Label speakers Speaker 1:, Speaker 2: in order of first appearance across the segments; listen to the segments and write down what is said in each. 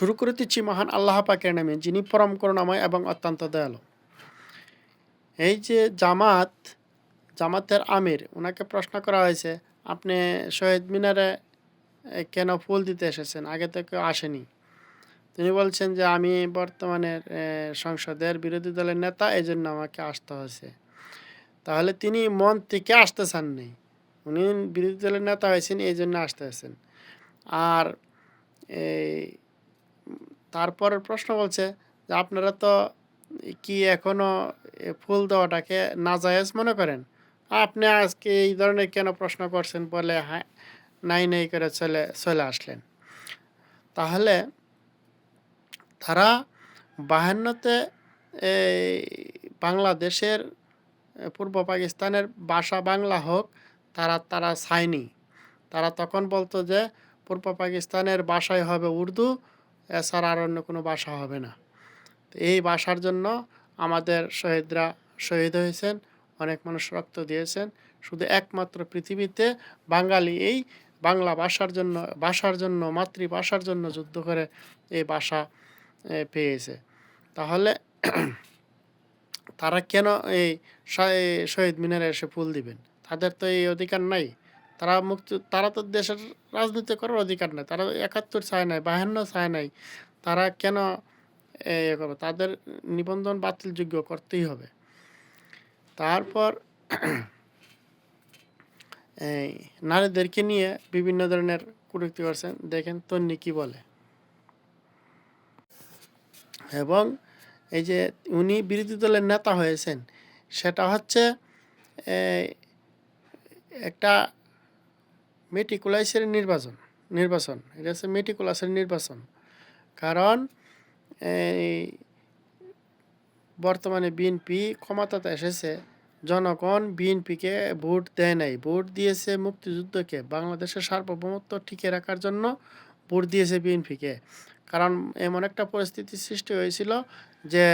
Speaker 1: শুরু করে দিচ্ছি মহান আল্লাহ পাকের নামে, যিনি পরম করুণাময় এবং অত্যন্ত দয়ালু। এই যে জামাতের আমির, ওনাকে প্রশ্ন করা হয়েছে, আপনি শহীদ মিনারে কেন ফুল দিতে এসেছেন, আগে তো কেউ আসেনি। তিনি বলছেন যে আমি বর্তমানের সংসদের বিরোধী দলের নেতা, এই জন্য আমাকে আসতে হয়েছে। তাহলে তিনি মন থেকে আসতে চাননি, উনি বিরোধী দলের নেতা হয়েছেন, এই জন্য আসতে হয়েছেন। আর এই তারপরের প্রশ্ন বলছে যে আপনারা তো কি এখনো ফুল দেওয়াটাকে নাজায়েজ মনে করেন? আপনি আজকে এই ধরনের কেন প্রশ্ন করছেন বলে হ্যাঁ নাই নাই করে চলে আসলেন। তাহলে তারা 52-তে এই বাংলাদেশের পূর্ব পাকিস্তানের ভাষা বাংলা হোক, তারা চায়নি। তারা তখন বলতো যে পূর্ব পাকিস্তানের ভাষাই হবে উর্দু, এছাড়া আর অন্য কোনো ভাষা হবে না। তো এই ভাষার জন্য আমাদের শহীদরা শহীদ হয়েছেন, অনেক মানুষ রক্ত দিয়েছেন। শুধু একমাত্র পৃথিবীতে বাঙালি এই বাংলা ভাষার জন্য মাতৃভাষার জন্য যুদ্ধ করে এই ভাষা পেয়েছে। তাহলে তারা কেন এই শহীদ মিনারে এসে ফুল দিবেন? তাদের তো এই অধিকার নাই। তারা তো দেশের রাজনীতি করার অধিকার নাই। তারা ৭১ চায় নাই, ৫২ চায় নাই। তারা কেন করবে? তাদের নিবন্ধন বাতিলযোগ্য করতেই হবে। তারপর এই নারীদেরকে নিয়ে বিভিন্ন ধরনের কটূক্তি করছেন, দেখেন তন্নি কি বলে। এবং এই যে উনি বিরোধী দলের নেতা হয়েছেন, সেটা হচ্ছে একটা মেটিকুলাসের নির্বাচন এটা হচ্ছে মেটিকুলাসের নির্বাচন। কারণ এই বর্তমানে বিএনপি ক্ষমতাতে এসেছে, জনগণ বিএনপিকে ভোট দেয় নাই, ভোট দিয়েছে মুক্তিযুদ্ধকে। বাংলাদেশের সার্বভৌমত্ব টিকে রাখার জন্য ভোট দিয়েছে বিএনপিকে। কারণ এমন একটা পরিস্থিতি সৃষ্টি হয়েছিল যে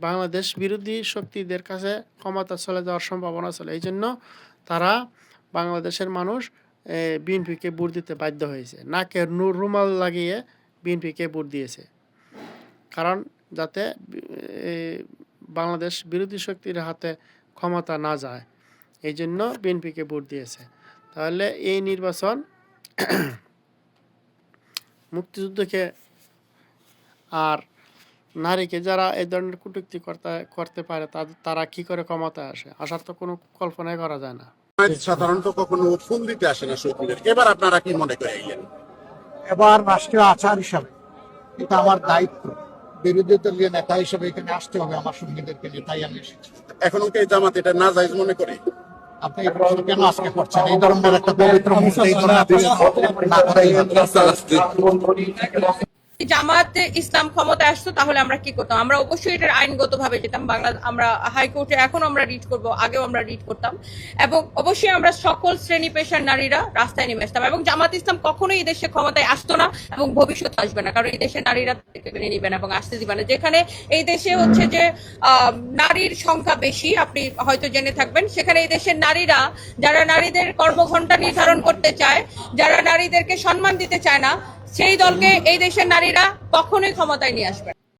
Speaker 1: বাংলাদেশ বিরোধী শক্তিদের কাছে ক্ষমতা চলে যাওয়ার সম্ভাবনা ছিল। এই জন্য তারা বাংলাদেশের মানুষ বিএনপিকে ভোট দিতে বাধ্য হয়েছে, নাকে রুমাল লাগিয়ে বিএনপিকে ভোট দিয়েছে। কারণ যাতে বাংলাদেশ বিরোধী শক্তির হাতে ক্ষমতা না যায়, এই জন্য বিএনপিকে ভোট দিয়েছে। তাহলে এই নির্বাচন মুক্তিযুদ্ধকে আর নারীকে যারা এই ধরনের কটূক্তি করতে পারে, তারা কি করে ক্ষমতায় আসে? আসার তো কোনো কল্পনাই করা যায় না।
Speaker 2: সাধারণত কখনো ফুল দিতে আসে না শহীদদের, এবার আপনারা কি মনে করে এলেন?
Speaker 3: এবার রাষ্ট্রীয় আচার হিসাবে এটা আমার দায়িত্ব, বিরোধী দলীয় নেতা হিসেবে এখানে আসতে হবে আমার সঙ্গীদেরকে নিয়ে, তাই আমি এসেছি।
Speaker 2: এখনো কি জামাত এটা নাজায়েজ মনে করে?
Speaker 3: আপনি এই প্রশ্ন কেন আজকে করছেন? এই ধরনের একটা পবিত্র মুহূর্তে এই ধরনের প্রশ্ন না করাই ভালো।
Speaker 4: জামাতে ইসলাম ক্ষমতায় আসতো তাহলে আমরা কি করতাম? আমরা অবশ্যই এটার আইনগতভাবে যেতাম। আমরা হাইকোর্টে এখন আমরা রিট করব, আগেও আমরা রিট করতাম, এবং অবশ্যই আমরা সকল শ্রেণী পেশার নারীরা রাস্তায় নেমে আসতাম। এবং জামাত ইসলাম কখনোই এই দেশে ক্ষমতায় আসতো না এবং ভবিষ্যতে আসবে না, কারণ এই দেশের নারীরা মেনে নিবে না এবং আসতে দিবে না। যেখানে এই দেশে হচ্ছে যে নারীর সংখ্যা বেশি, আপনি হয়তো জেনে থাকবেন, সেখানে এই দেশের নারীরা, যারা নারীদের কর্মঘণ্টা নির্ধারণ করতে চায়, যারা নারীদেরকে সম্মান দিতে চায় না, সেই দলকে এই দেশের নারীরা কখনোই ক্ষমতায় নিয়ে আসবে।